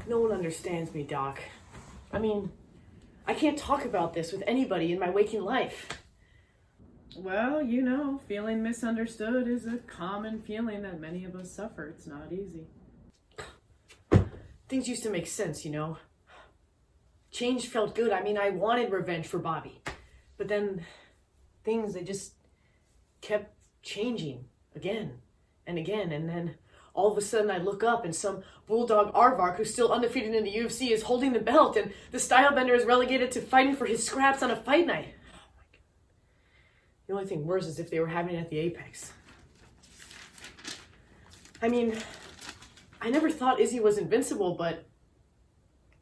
No one understands me, Doc. I mean, I can't talk about this with anybody in my waking life. Well, feeling misunderstood is a common feeling that many of us suffer. It's not easy. Things used to make sense, Change felt good. I mean, I wanted revenge for Bobby. But then things, they just kept changing again and again. And then all of a sudden I look up and some bulldog aardvark who's still undefeated in the UFC is holding the belt, and the stylebender is relegated to fighting for his scraps on a fight night. Oh my God. The only thing worse is if they were having it at the Apex. I mean, I never thought Izzy was invincible, but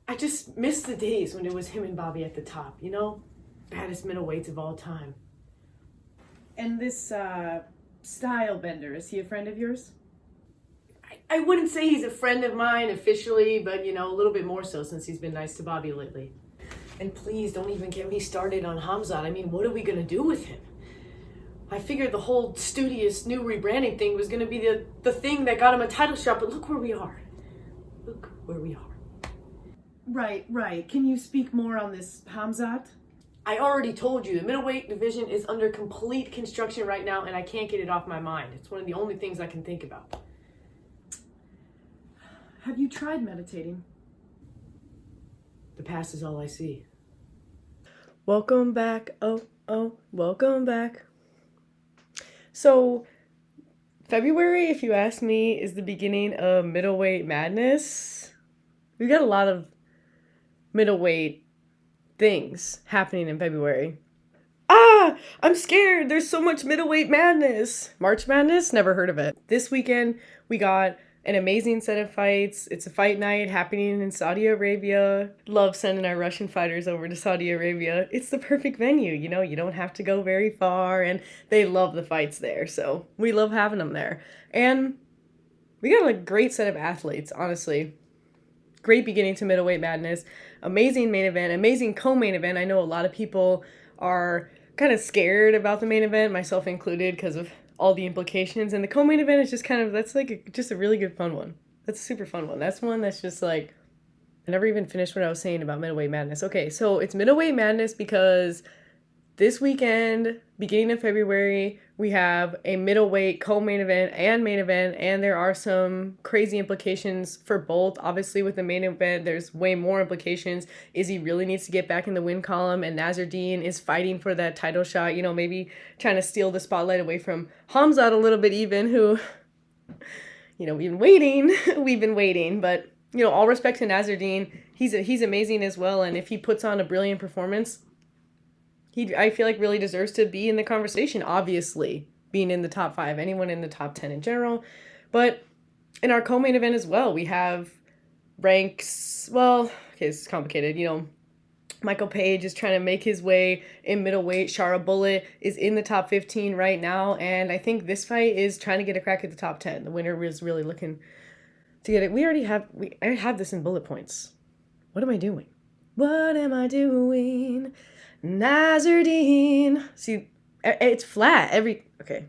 I just miss the days when it was him and Bobby at the top, Baddest middleweights of all time. And this style bender, is he a friend of yours? I wouldn't say he's a friend of mine officially, but, a little bit more so since he's been nice to Bobby lately. And please don't even get me started on Hamzat. I mean, what are we going to do with him? I figured the whole studious new rebranding thing was going to be the thing that got him a title shot, but look where we are. Look where we are. Right. Can you speak more on this Hamzat? I already told you, the middleweight division is under complete construction right now, and I can't get it off my mind. It's one of the only things I can think about. Have you tried meditating? The past is all I see. Welcome back. Oh, welcome back. So, February, if you ask me, is the beginning of middleweight madness. We got a lot of middleweight things happening in February. I'm scared. There's so much middleweight madness. March Madness? Never heard of it. This weekend, we got an amazing set of fights. It's a fight night happening in Saudi Arabia. Love sending our Russian fighters over to Saudi Arabia. It's the perfect venue, you don't have to go very far, and they love the fights there, so we love having them there. And we got a great set of athletes, honestly. Great beginning to middleweight madness. Amazing main event, amazing co-main event. I know a lot of people are kind of scared about the main event, myself included, because of all the implications, and the co-main event is just just a really good fun one. That's a super fun one. That's one that's just I never even finished what I was saying about middleweight madness. Okay, so it's middleweight madness because this weekend, beginning of February, we have a middleweight co-main event and main event, and there are some crazy implications for both. Obviously, with the main event, there's way more implications. Izzy really needs to get back in the win column, and Nasruddin is fighting for that title shot, maybe trying to steal the spotlight away from Hamzat a little bit even, who, we've been waiting, but, all respect to Nasruddin, he's amazing as well, and if he puts on a brilliant performance, I feel like really deserves to be in the conversation, obviously, being in the top 5, anyone in the top 10 in general. But in our co-main event as well, we have ranks, it's complicated, Michael Page is trying to make his way in middleweight. Shara Bullet is in the top 15 right now, and I think this fight is trying to get a crack at the top 10. The winner was really looking to get it. I have this in bullet points. What am I doing? Nasruddin. See, it's flat. Okay.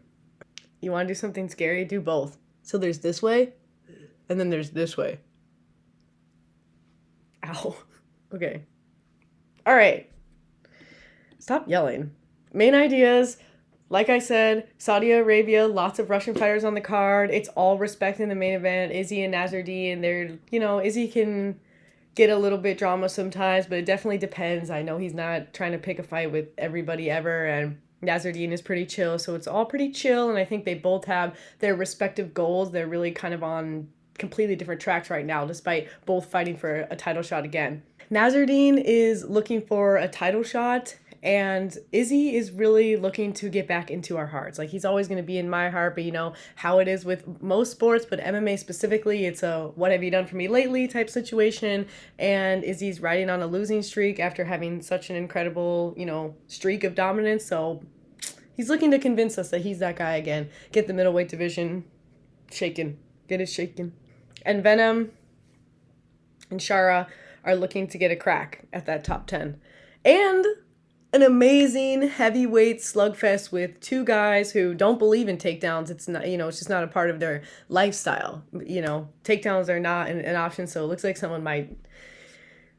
You want to do something scary? Do both. So there's this way, and then there's this way. Ow. Okay. All right. Stop yelling. Main ideas. Like I said, Saudi Arabia, lots of Russian fighters on the card. It's all respect in the main event. Izzy and Nasruddin, they're, Izzy can get a little bit drama sometimes, but it definitely depends. I know he's not trying to pick a fight with everybody ever, and Nasruddin is pretty chill, so it's all pretty chill, and I think they both have their respective goals. They're really kind of on completely different tracks right now, despite both fighting for a title shot again. Nasruddin is looking for a title shot, and Izzy is really looking to get back into our hearts. He's always going to be in my heart, but how it is with most sports, but MMA specifically, it's a what have you done for me lately type situation, and Izzy's riding on a losing streak after having such an incredible, streak of dominance, so he's looking to convince us that he's that guy again. Get the middleweight division shaken. Get it shaken. And Venom and Shara are looking to get a crack at that top 10. And an amazing heavyweight slugfest with two guys who don't believe in takedowns. It's not, it's just not a part of their lifestyle. Takedowns are not an option, so it looks like someone might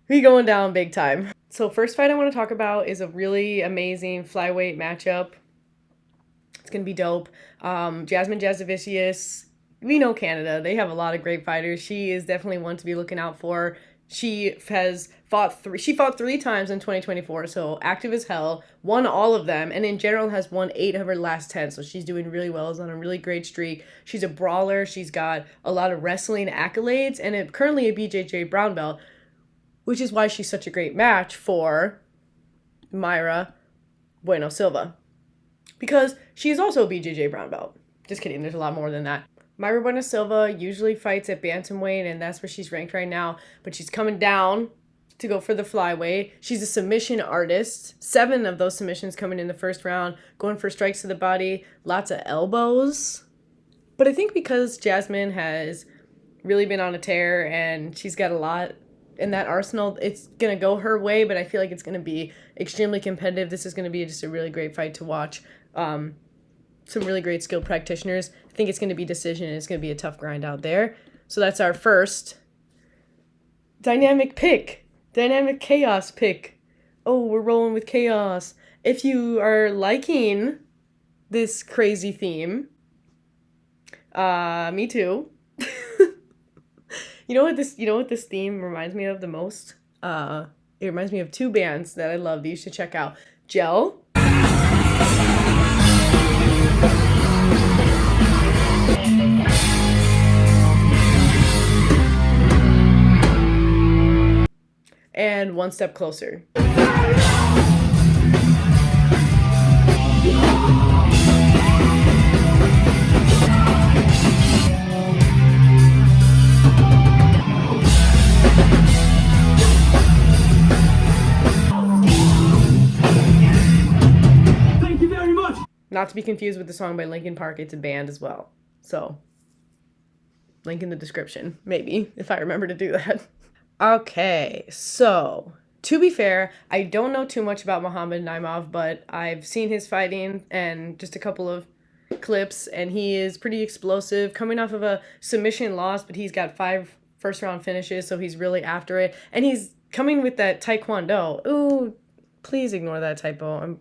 be going down big time. So first fight I want to talk about is a really amazing flyweight matchup. It's going to be dope. Jasudavicius, we know Canada. They have a lot of great fighters. She is definitely one to be looking out for. She fought 3 times in 2024, so active as hell, won all of them, and in general has won 8 of her last 10, so she's doing really well, is on a really great streak. She's a brawler, she's got a lot of wrestling accolades, and currently a BJJ brown belt, which is why she's such a great match for Myra Bueno Silva, because she is also a BJJ brown belt. Just kidding, there's a lot more than that. Myra Bueno Silva usually fights at bantamweight, and that's where she's ranked right now. But she's coming down to go for the flyweight. She's a submission artist. 7 of those submissions coming in the first round, going for strikes to the body, lots of elbows. But I think because Jasmine has really been on a tear and she's got a lot in that arsenal, it's going to go her way, but I feel like it's going to be extremely competitive. This is going to be just a really great fight to watch. Some really great skilled practitioners. I think it's going to be decision, and it's going to be a tough grind out there. So that's our first dynamic chaos pick. Oh, we're rolling with chaos. If you are liking this crazy theme, me too. You know what this theme reminds me of the most? It reminds me of 2 bands that I love that you should check out. Gel. And One Step Closer. Thank you very much. Not to be confused with the song by Linkin Park, it's a band as well. So, link in the description, maybe, if I remember to do that. Okay, so, to be fair, I don't know too much about Muhammad Naimov, but I've seen his fighting and just a couple of clips, and he is pretty explosive, coming off of a submission loss, but he's got 5 first-round finishes, so he's really after it, and he's coming with that taekwondo. Ooh, please ignore that typo.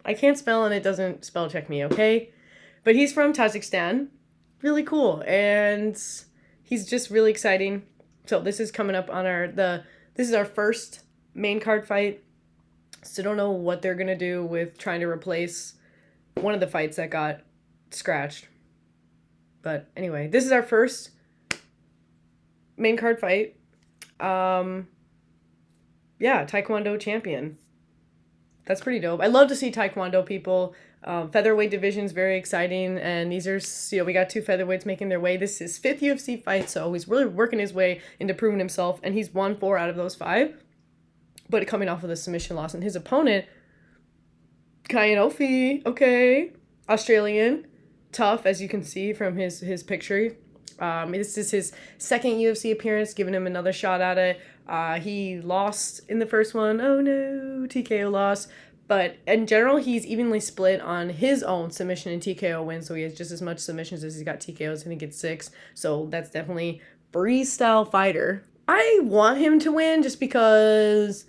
I can't spell, and it doesn't spell check me, okay? But he's from Tajikistan. Really cool, and he's just really exciting. So this is coming up on this is our first main card fight. So don't know what they're going to do with trying to replace one of the fights that got scratched. But anyway, this is our first main card fight. Yeah, Taekwondo champion. That's pretty dope. I love to see Taekwondo people. Featherweight division's very exciting, and these are, we got 2 featherweights making their way. This is 5th UFC fight, so he's really working his way into proving himself, and he's won 4 out of those 5, but coming off of the submission loss. And his opponent, Ofli, okay, Australian, tough, as you can see from his picture. This is his 2nd UFC appearance, giving him another shot at it. He lost in the first one. Oh no, TKO loss. But in general, he's evenly split on his own submission and TKO wins, so he has just as much submissions as he's got TKOs, and he gets 6. So that's definitely Breeze-style fighter. I want him to win just because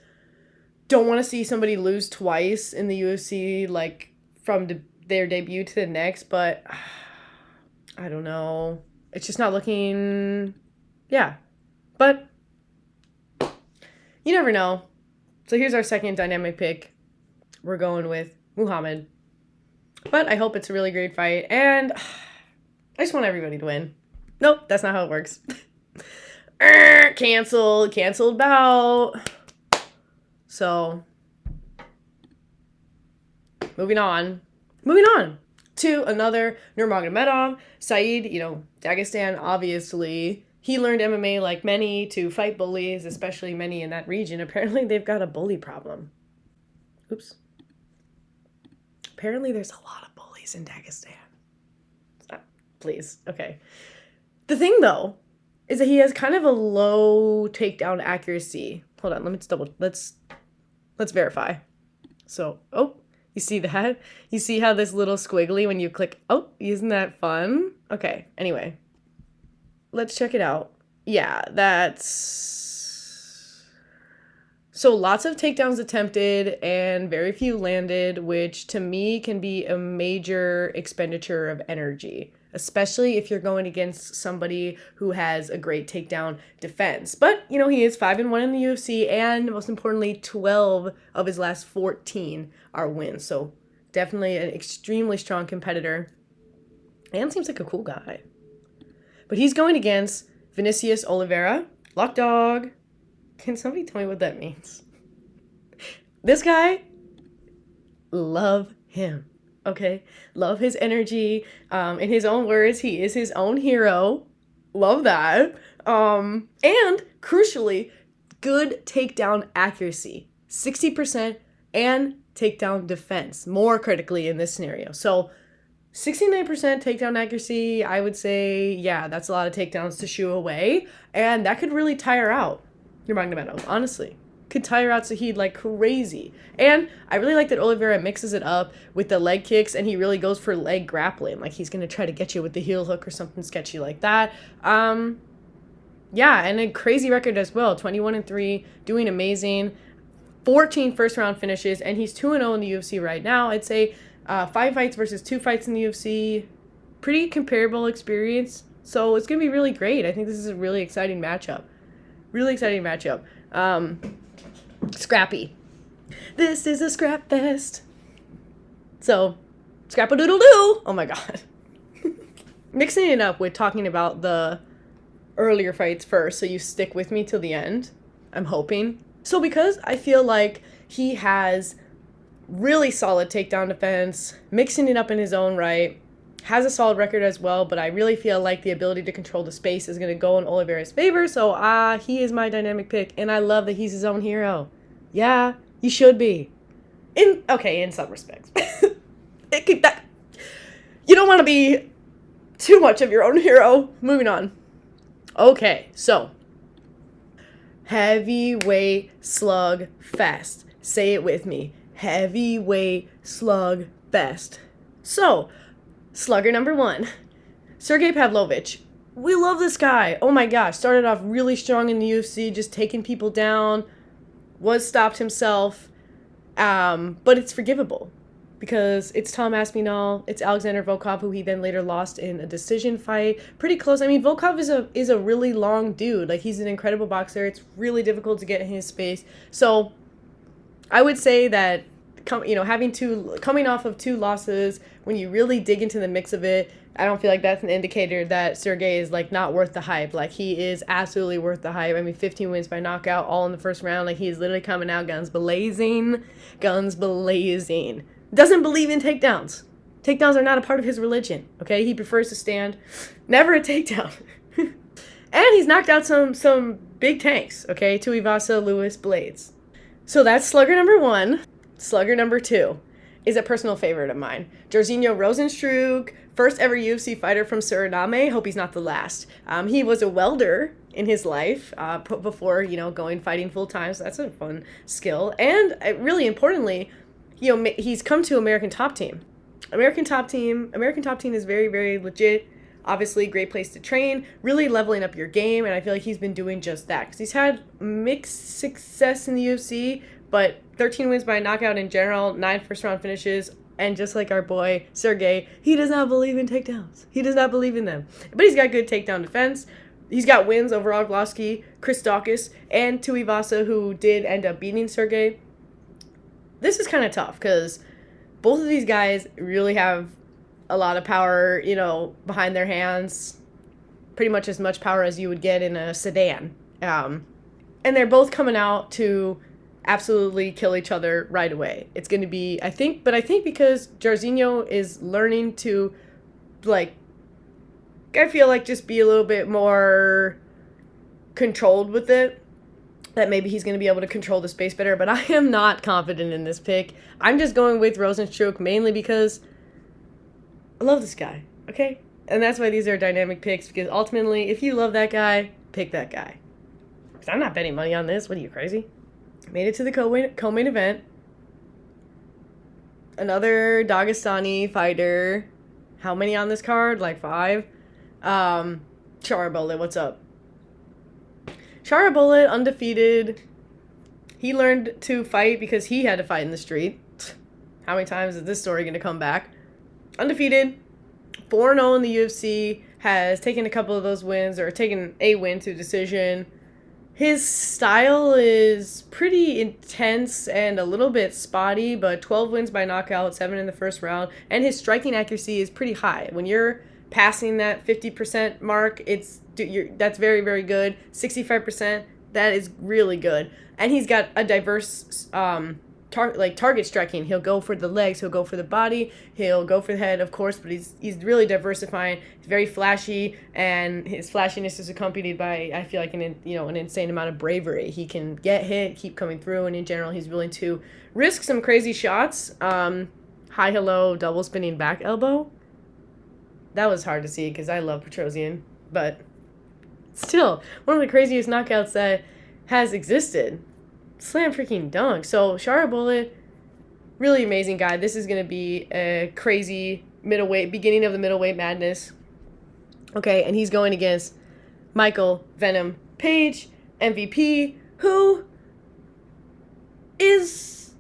don't want to see somebody lose twice in the UFC, like from their debut to the next, but I don't know. It's just not looking, yeah. But you never know. So here's our second dynamic pick. We're going with Muhammad. But I hope it's a really great fight. And I just want everybody to win. Nope, that's not how it works. Canceled bout. So, moving on to another Nurmagomedov. Saeed, Dagestan, obviously. He learned MMA like many to fight bullies, especially many in that region. Apparently, they've got a bully problem. Oops. Apparently, there's a lot of bullies in Dagestan. Please. Okay. The thing, though, is that he has kind of a low takedown accuracy. Hold on. Let's verify. So, oh, you see that? You see how this little squiggly when you click, oh, isn't that fun? Okay, anyway. Let's check it out. Yeah, that's... So lots of takedowns attempted and very few landed, which to me can be a major expenditure of energy, especially if you're going against somebody who has a great takedown defense. But, you know, he is 5-1 in the UFC, and most importantly, 12 of his last 14 are wins. So definitely an extremely strong competitor and seems like a cool guy. But he's going against Vinicius Oliveira, Lock Dog. Can somebody tell me what that means? This guy, love him, okay? Love his energy. In his own words, he is his own hero. Love that. And crucially, good takedown accuracy. 60% and takedown defense, more critically in this scenario. So 69% takedown accuracy, I would say, yeah, that's a lot of takedowns to shoo away. And that could really tire out Nurmagomedov, honestly. Could tire out Zahid like crazy. And I really like that Oliveira mixes it up with the leg kicks, and he really goes for leg grappling. Like he's going to try to get you with the heel hook or something sketchy like that. Yeah, and a crazy record as well. 21-3, doing amazing. 14 first-round finishes, and he's 2-0 in the UFC right now. I'd say 5 fights versus 2 fights in the UFC. Pretty comparable experience. So it's going to be really great. I think this is a really exciting matchup. Really exciting matchup. Scrappy. This is a scrap fest. So, scrap-a-doodle-doo. Oh my god. Mixing it up with talking about the earlier fights first, so you stick with me till the end. I'm hoping. So because I feel like he has really solid takedown defense, mixing it up in his own right, has a solid record as well, but I really feel like the ability to control the space is going to go in Oliveira's favor, so he is my dynamic pick, and I love that he's his own hero. Yeah, you should be. In some respects. You don't want to be too much of your own hero. Moving on. Okay, so heavyweight slug fest. Say it with me. Heavyweight slug fest. So, slugger number 1, Sergey Pavlovich. We love this guy. Oh my gosh, started off really strong in the UFC, just taking people down, was stopped himself, but it's forgivable because it's Tom Aspinall, it's Alexander Volkov, who he then later lost in a decision fight. Pretty close. I mean, Volkov is a really long dude. Like, he's an incredible boxer. It's really difficult to get in his space. So I would say that coming off of 2 losses, when you really dig into the mix of it, I don't feel like that's an indicator that Sergey is like not worth the hype. Like, he is absolutely worth the hype. I mean, 15 wins by knockout, all in the first round. Like, he's literally coming out guns blazing. Doesn't believe in takedowns. Takedowns are not a part of his religion. Okay, he prefers to stand. Never a takedown. And he's knocked out some big tanks. Okay, Tuivasa, Lewis, Blades. So that's slugger number 1. Slugger number 2 is a personal favorite of mine. Jairzinho Rozenstruik, first ever UFC fighter from Suriname. Hope he's not the last. He was a welder in his life before, going fighting full time. So that's a fun skill. And really importantly, he's come to American Top Team. American Top Team is very, very legit. Obviously, great place to train, really leveling up your game, and I feel like he's been doing just that. Because he's had mixed success in the UFC, but 13 wins by knockout in general, 9 first-round finishes, and just like our boy, Sergey, he does not believe in takedowns. He does not believe in them. But he's got good takedown defense. He's got wins over Arlovsky, Chris Daukaus, and Tuivasa, who did end up beating Sergey. This is kind of tough, because both of these guys really have a lot of power, behind their hands. Pretty much as much power as you would get in a sedan. And they're both coming out to absolutely kill each other right away. It's going to be, I think because Jairzinho is learning to, I feel like just be a little bit more controlled with it, that maybe he's going to be able to control the space better, but I am not confident in this pick. I'm just going with Rozenstruik mainly because I love this guy, okay? And that's why these are dynamic picks, because ultimately, if you love that guy, pick that guy. Because I'm not betting money on this. What are you, crazy? Made it to the co-main event. another Dagestani fighter. How many on this card? Like 5. Charbullet, what's up? Charbullet, undefeated. He learned to fight because he had to fight in the street. How many times is this story going to come back? Undefeated, 4-0 in the UFC, has taken a couple of those wins, or taken a win to decision. His style is pretty intense and a little bit spotty, but 12 wins by knockout, 7 in the first round, and his striking accuracy is pretty high. When you're passing that 50% mark, that's very, very good. 65%, that is really good. And he's got a diverse target striking. He'll go for the legs, he'll go for the body, he'll go for the head, of course, but he's really diversifying. He's very flashy, and his flashiness is accompanied by, I feel like, an insane amount of bravery. He can get hit, keep coming through, and in general, he's willing to risk some crazy shots. High hello, double spinning back elbow. That was hard to see because I love Petrosian, but still, one of the craziest knockouts that has existed. Slam freaking dunk. So Charbullet, really amazing guy. This is going to be a crazy beginning of the middleweight madness. Okay, and he's going against Michael Venom Page, MVP, who is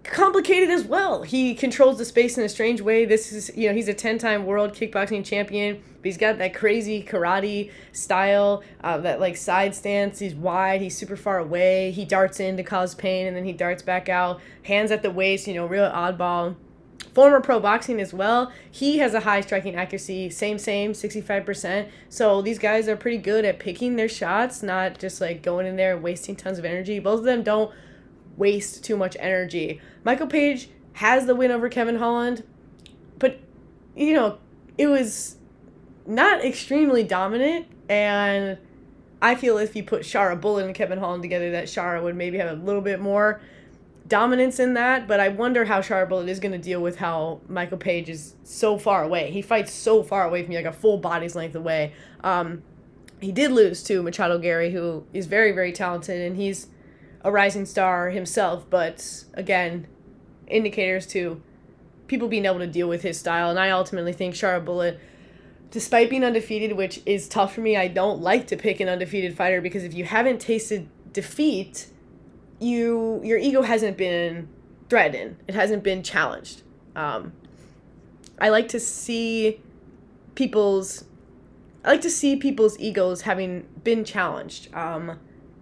complicated as well. He controls the space in a strange way. This is, he's a 10-time world kickboxing champion, but he's got that crazy karate style, that like side stance. He's wide, he's super far away, he darts in to cause pain, and then he darts back out, hands at the waist, real oddball. Former pro boxing as well. He has a high striking accuracy, same, 65%. So these guys are pretty good at picking their shots, not just like going in there and wasting tons of energy. Both of them don't waste too much energy. Michael Page has the win over Kevin Holland, but it was not extremely dominant, and I feel if you put Charbullet and Kevin Holland together, that Chara would maybe have a little bit more dominance in that, but I wonder how Charbullet is going to deal with how Michael Page is so far away. He fights so far away from you, like a full body's length away. He did lose to Machado Gary, who is very, very talented, and he's a rising star himself, but again, indicators to people being able to deal with his style. And I ultimately think Charbullet, despite being undefeated, which is tough for me, I don't like to pick an undefeated fighter, because if you haven't tasted defeat, your ego hasn't been threatened. It hasn't been challenged. I like to see people's egos having been challenged.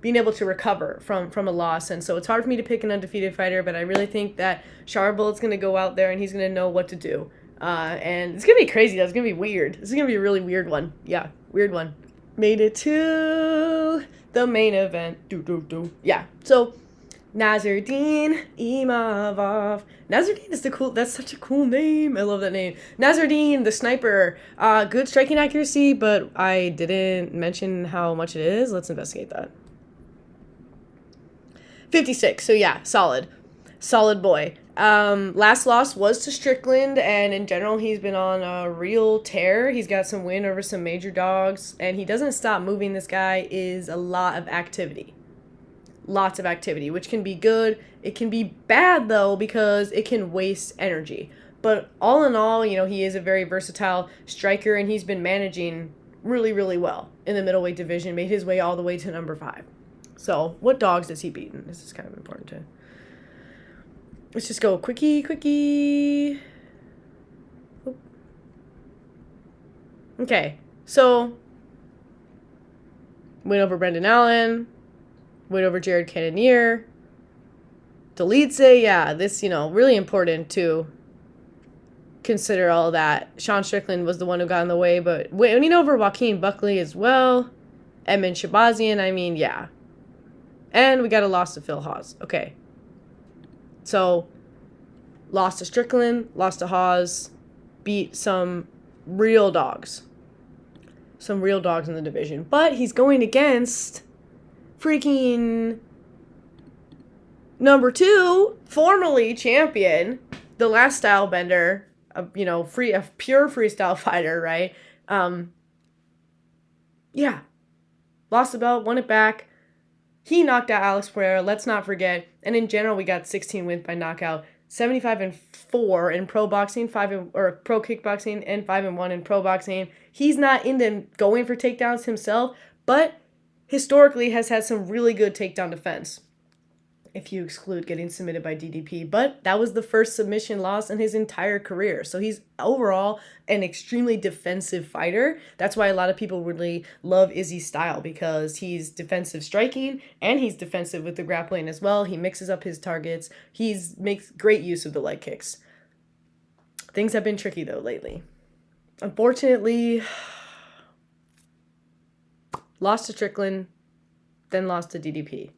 Being able to recover from a loss. And so it's hard for me to pick an undefeated fighter, but I really think that Charbullet's going to go out there and he's going to know what to do. And it's going to be crazy, though. It's going to be weird. This is going to be a really weird one. Yeah, weird one. Made it to the main event. Yeah, so Nasruddin Imavov. Nasruddin is that's such a cool name. I love that name. Nasruddin, the sniper. Good striking accuracy, but I didn't mention how much it is. Let's investigate that. 56, so yeah, solid boy. Last loss was to Strickland, and in general, he's been on a real tear. He's got some win over some major dogs, and he doesn't stop moving. This guy is a lot of activity. Lots of activity, which can be good. It can be bad, though, because it can waste energy. But all in all, he is a very versatile striker, and he's been managing really, really well in the middleweight division, made his way all the way to number 5. So, what dogs has he beaten? This is kind of important too. Let's just go quickie. Oop. Okay, so win over Brendan Allen, win over Jared Cannonier, Dolidze. Yeah, this, really important to consider all that. Sean Strickland was the one who got in the way, but winning over Joaquin Buckley as well. Edmund Shabazian, yeah. And we got a loss to Phil Hawes. Okay. So, lost to Strickland, lost to Hawes, beat some real dogs. Some real dogs in the division. But he's going against freaking number 2, formerly champion, the last style bender, a pure freestyle fighter, right? Yeah. Lost the belt, won it back. He knocked out Alex Pereira, let's not forget. And in general, we got 16 wins by knockout, 75-4 in pro boxing, or pro kickboxing, and 5-1 in pro boxing. He's not into going for takedowns himself, but historically has had some really good takedown defense, if you exclude getting submitted by DDP. But that was the first submission loss in his entire career. So he's overall an extremely defensive fighter. That's why a lot of people really love Izzy's style, because he's defensive striking and he's defensive with the grappling as well. He mixes up his targets. Makes great use of the leg kicks. Things have been tricky though lately. Unfortunately, lost to Strickland, then lost to DDP.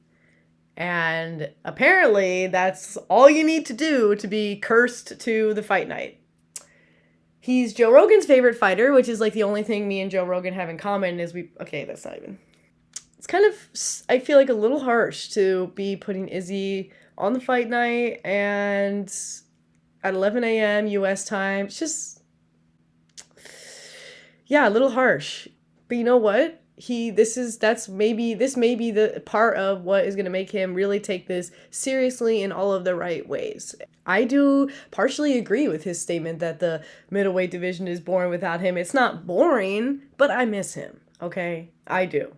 And apparently that's all you need to do to be cursed to the fight night. He's Joe Rogan's favorite fighter, which is like the only thing me and Joe Rogan have in common is that's not even. It's kind of, I feel like, a little harsh to be putting Izzy on the fight night and at 11 a.m. US time. It's just, yeah, a little harsh. But you know what? This may be the part of what is going to make him really take this seriously in all of the right ways. I do partially agree with his statement that the middleweight division is boring without him. It's not boring, but I miss him, okay? I do.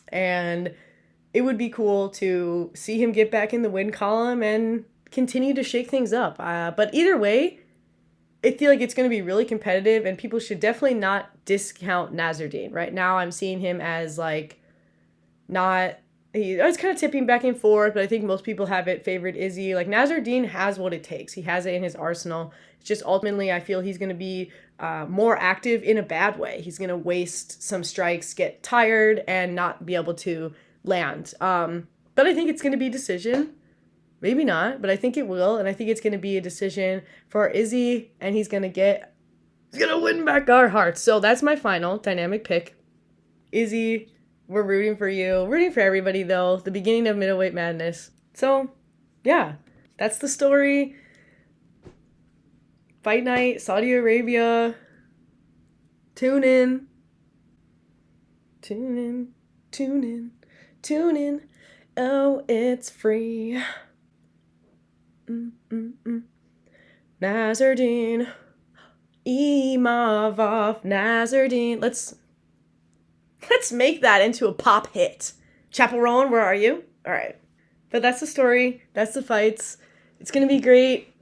And it would be cool to see him get back in the win column and continue to shake things up. But either way, I feel like it's going to be really competitive, and people should definitely not discount Nasruddin. Right now, I'm seeing him as like it's kind of tipping back and forth, but I think most people have it favored Izzy. Like, Nasruddin has what it takes. He has it in his arsenal. It's just ultimately, I feel he's going to be more active in a bad way. He's going to waste some strikes, get tired, and not be able to land. But I think it's going to be decision. Maybe not, but I think it will, and I think it's going to be a decision for Izzy, and he's going to win back our hearts. So that's my final dynamic pick. Izzy, we're rooting for you. Rooting for everybody, though. The beginning of middleweight madness. So, yeah, that's the story. Fight night, Saudi Arabia. Tune in. Tune in. Tune in. Tune in. Oh, it's free. Nasruddin, Imavov, Nasruddin. Let's make that into a pop hit. Chapel Rowan, where are you? All right, but that's the story. That's the fights. It's gonna be great.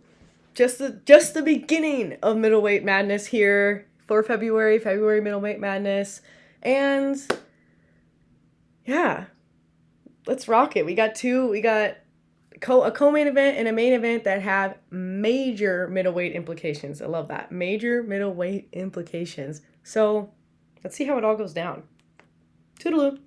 Just the beginning of middleweight madness here for February middleweight madness, and yeah, let's rock it. We got a co-main event and a main event that have major middleweight implications. I love that. Major middleweight implications. So let's see how it all goes down. Toodaloo.